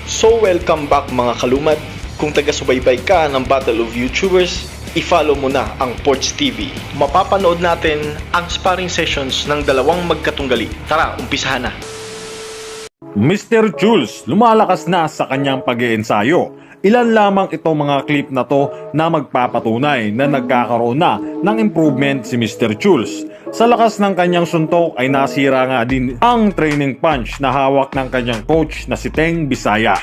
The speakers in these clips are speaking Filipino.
So welcome back mga kalumad. Kung taga-subaybay ka ng Battle of YouTubers, i-follow mo na ang Porch TV. Mapapanood natin ang sparring sessions ng dalawang magkatunggali. Tara, umpisahan na. Mr. Jules lumalakas na sa kanyang pag-iensayo. Ilan lamang itong mga clip na to na magpapatunay na nagkakaroon na ng improvement si Mr. Jules. Sa lakas ng kanyang suntok ay nasira nga din ang training punch na hawak ng kanyang coach na si Teng Bisaya.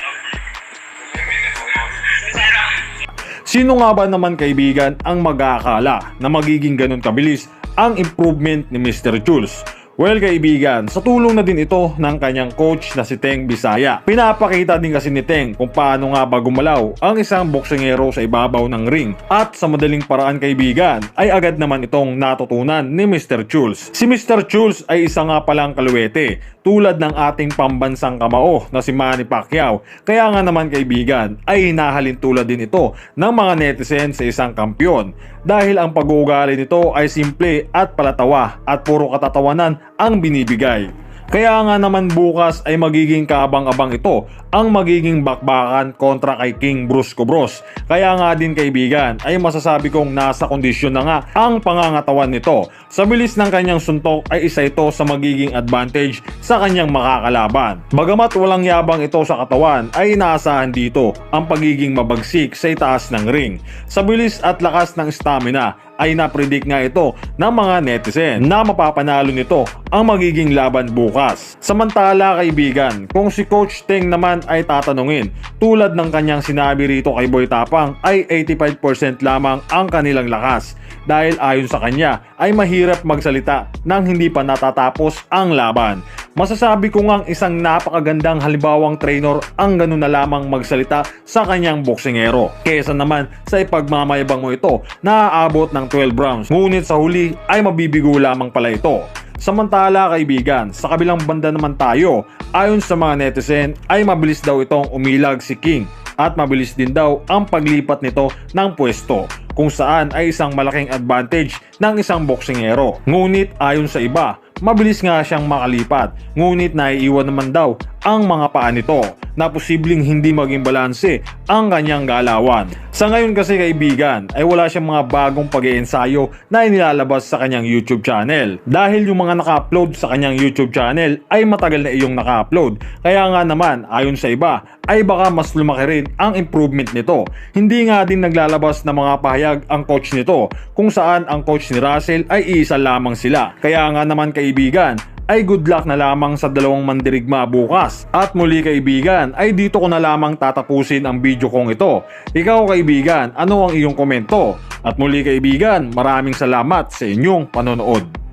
Sino nga ba naman kaibigan ang mag-aakala na magiging ganun kabilis ang improvement ni Mr. Jules? Well kaibigan, sa tulong na din ito ng kanyang coach na si Teng Bisaya. Pinapakita din kasi ni Teng kung paano nga ba gumalaw ang isang boksingero sa ibabaw ng ring. At sa madaling paraan kaibigan, ay agad naman itong natutunan ni Mr. Jules. Si Mr. Jules ay isa nga palang kaluwete, tulad ng ating pambansang kamao na si Manny Pacquiao. Kaya nga naman kaibigan, ay hinahalin tulad din ito ng mga netizen sa isang kampyon. Dahil ang pag-uugali nito ay simple at palatawa at puro katatawanan ang binibigay. Kaya nga naman bukas ay magiging kaabang-abang ito ang magiging bakbakan kontra kay King Brusco Bros. Kaya nga din kaibigan ay masasabi kong nasa kondisyon na nga ang pangangatawan nito. Sa bilis ng kanyang suntok ay isa ito sa magiging advantage sa kanyang makakalaban. Bagamat walang yabang ito sa katawan ay inaasahan dito ang pagiging mabagsik sa itaas ng ring. Sa bilis at lakas ng stamina ay napredict nga ito ng mga netizen na mapapanalo nito ang magiging laban bukas. Samantala kaibigan, kung si Coach Teng naman ay tatanungin, tulad ng kanyang sinabi rito kay Boy Tapang ay 85% lamang ang kanilang lakas. Dahil ayon sa kanya ay mahirap magsalita nang hindi pa natatapos ang laban. Masasabi ko ngang isang napakagandang halimbawang trainer ang ganun na lamang magsalita sa kanyang boksingero. Kesa naman sa ipagmamayabang mo ito na aabot ng 12 rounds. Ngunit sa huli ay mabibigo lamang pala ito. Samantala kaibigan, sa kabilang banda naman tayo, ayon sa mga netizen ay mabilis daw itong umilag si King at mabilis din daw ang paglipat nito ng pwesto, kung saan ay isang malaking advantage ng isang boksingero. Ngunit ayon sa iba, mabilis nga siyang makalipat, ngunit naiiwan naman daw ang mga paa nito na posibleng hindi maging balanse ang kanyang galawan. Sa ngayon kasi kaibigan ay wala siyang mga bagong pag-iensayo na inilalabas sa kanyang YouTube channel. Dahil yung mga naka-upload sa kanyang YouTube channel ay matagal na iyong naka-upload. Kaya nga naman ayon sa iba ay baka mas lumaki rin ang improvement nito. Hindi nga din naglalabas ng mga pahayag ang coach nito kung saan ang coach ni Russell ay isa lamang sila. Kaya nga naman kaibigan ay good luck na lamang sa dalawang mandirigma bukas. At muli kaibigan, ay dito ko na lamang tatapusin ang video kong ito. Ikaw kaibigan, ano ang iyong komento? At muli kaibigan, maraming salamat sa inyong panonood.